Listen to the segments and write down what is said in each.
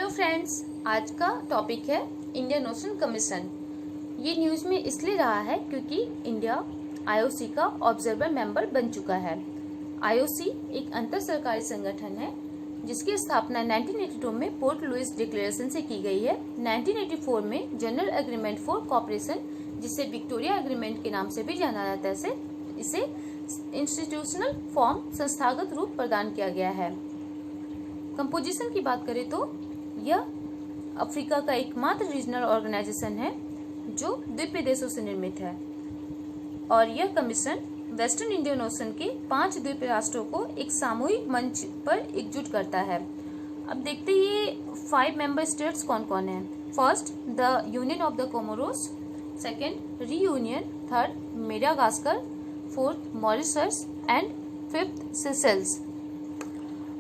Hello friends, आज का topic है इंडियन ओशन कमीशन। ये न्यूज़ में इसलिए रहा है क्योंकि इंडिया आईओसी का ऑब्जर्वर मेंबर बन चुका है। आईओसी एक अंतर सरकारी संगठन है जिसकी स्थापना 1982 में पोर्ट लुइस डिक्लेरेशन से की गई है। 1984 में जनरल एग्रीमेंट फॉर कॉपरेशन, जिसे विक्टोरिया एग्रीमेंट के नाम से भी जाना जाता है, इसे इंस्टीट्यूशनल फॉर्म, संस्थागत रूप प्रदान किया गया है। कंपोजिशन की बात करें तो यह अफ्रीका का एकमात्र रीजनल ऑर्गेनाइजेशन है जो द्वीपीय देशों से निर्मित है और यह कमीशन वेस्टर्न इंडियन ओशन के 5 द्वीपीय राष्ट्रों को एक सामूहिक मंच पर एकजुट करता है। अब देखते हैं ये 5 मेंबर स्टेट्स कौन कौन है। First, the Union of the Comoros, second Reunion, third Madagascar, fourth Mauritius and fifth Seychelles.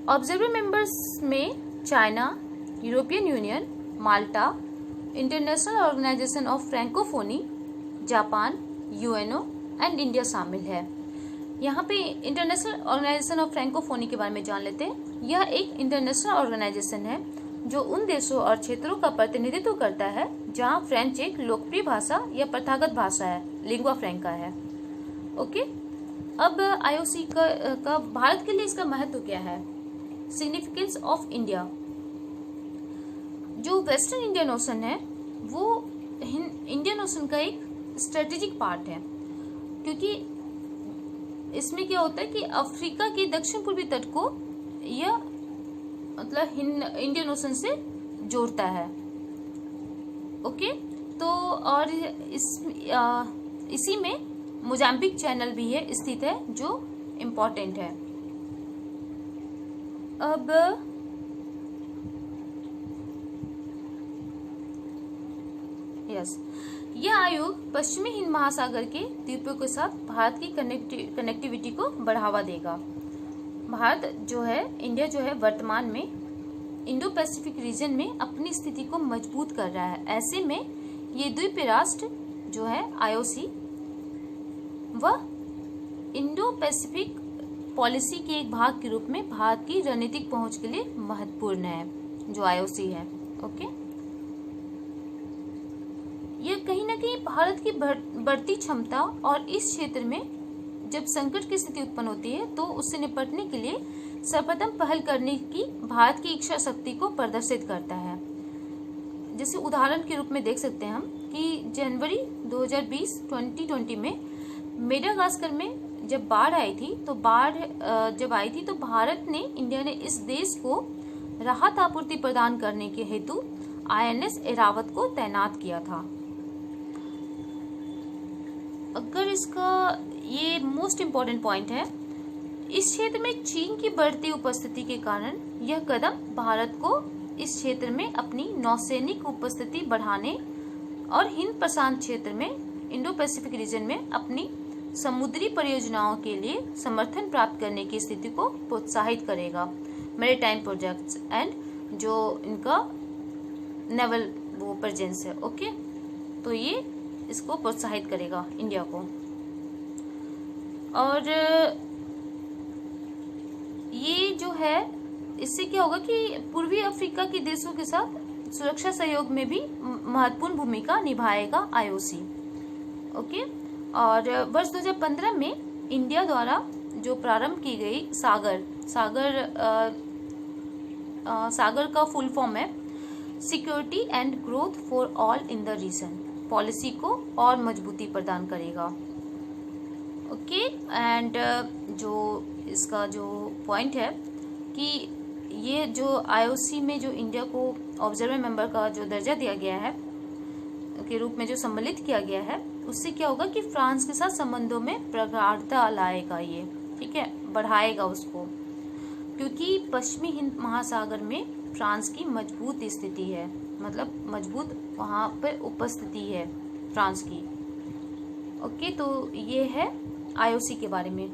Observer members में China, European Union, Malta, International Organization of Francophonie, Japan, UNO and India शामिल है। यहाँ पे international Organization of Francophonie के बारे में जान लेते हैं। यह एक इंटरनेशनल ऑर्गेनाइजेशन है जो उन देशों और क्षेत्रों का प्रतिनिधित्व करता है जहाँ फ्रेंच एक लोकप्रिय भाषा या प्रथागत भाषा है, लिंगुआ फ्रैंका है। ओके, अब आईओसी का भारत के लिए इसका महत्व क्या है। Significance of India. जो वेस्टर्न इंडियन ओशन है वो इंडियन ओशन का एक स्ट्रेटेजिक पार्ट है, क्योंकि इसमें क्या होता है कि अफ्रीका के दक्षिण पूर्वी तट को यह मतलब इंडियन ओशन से जोड़ता है। ओके, तो और इसी में मोजाम्बिक चैनल भी है स्थित है जो इम्पोर्टेंट है। अब यह आयोग पश्चिमी हिंद महासागर के द्वीपों के साथ भारत की कनेक्टिविटी को बढ़ावा देगा। भारत जो है, इंडिया जो है, वर्तमान में इंडो पैसिफिक रीजन में अपनी स्थिति को मजबूत कर रहा है। ऐसे में ये द्वीपीय राष्ट्र जो है आईओसी, वह इंडो पैसिफिक पॉलिसी के एक भाग के रूप में भारत की रणनीतिक पहुंच के लिए महत्वपूर्ण है जो आईओसी है। ओके, यह कहीं ना कहीं भारत की बढ़ती क्षमता और इस क्षेत्र में जब संकट की स्थिति उत्पन्न होती है तो उससे निपटने के लिए सर्वप्रथम पहल करने की भारत की इच्छा शक्ति को प्रदर्शित करता है। जैसे उदाहरण के रूप में देख सकते हैं हम कि जनवरी 2020 में मेडागास्कर में जब बाढ़ आई थी तो भारत ने, इंडिया ने इस देश को राहत आपूर्ति प्रदान करने के हेतु आईएनएस ऐरावत को तैनात किया था। अगर इसका ये मोस्ट इम्पोर्टेंट पॉइंट है, इस क्षेत्र में चीन की बढ़ती उपस्थिति के कारण यह कदम भारत को इस क्षेत्र में अपनी नौसैनिक उपस्थिति बढ़ाने और हिंद प्रशांत क्षेत्र में इंडो पैसिफिक रीजन में अपनी समुद्री परियोजनाओं के लिए समर्थन प्राप्त करने की स्थिति को प्रोत्साहित करेगा। मैरीटाइम प्रोजेक्ट्स एंड जो इनका नेवल वो प्रेजेंस है। ओके, तो ये इसको प्रोत्साहित करेगा इंडिया को। और ये जो है, इससे क्या होगा कि पूर्वी अफ्रीका के देशों के साथ सुरक्षा सहयोग में भी महत्वपूर्ण भूमिका निभाएगा आईओसी। ओके, और वर्ष 2015 में इंडिया द्वारा जो प्रारंभ की गई सागर का फुल फॉर्म है security and growth for all in the region, policy को और मजबूती प्रदान करेगा। ओके, एंड जो इसका जो पॉइंट है कि ये जो आईओसी में जो इंडिया को ऑब्जर्वर मेंबर का जो दर्जा दिया गया है के रूप में जो सम्मिलित किया गया है, उससे क्या होगा कि फ्रांस के साथ संबंधों में प्रगाढ़ता लाएगा ये, ठीक है, बढ़ाएगा उसको, क्योंकि पश्चिमी हिंद महासागर में फ्रांस की मजबूत स्थिति है, मतलब मजबूत वहाँ पर उपस्थिति है फ्रांस की। ओके, तो ये है आईओसी के बारे में।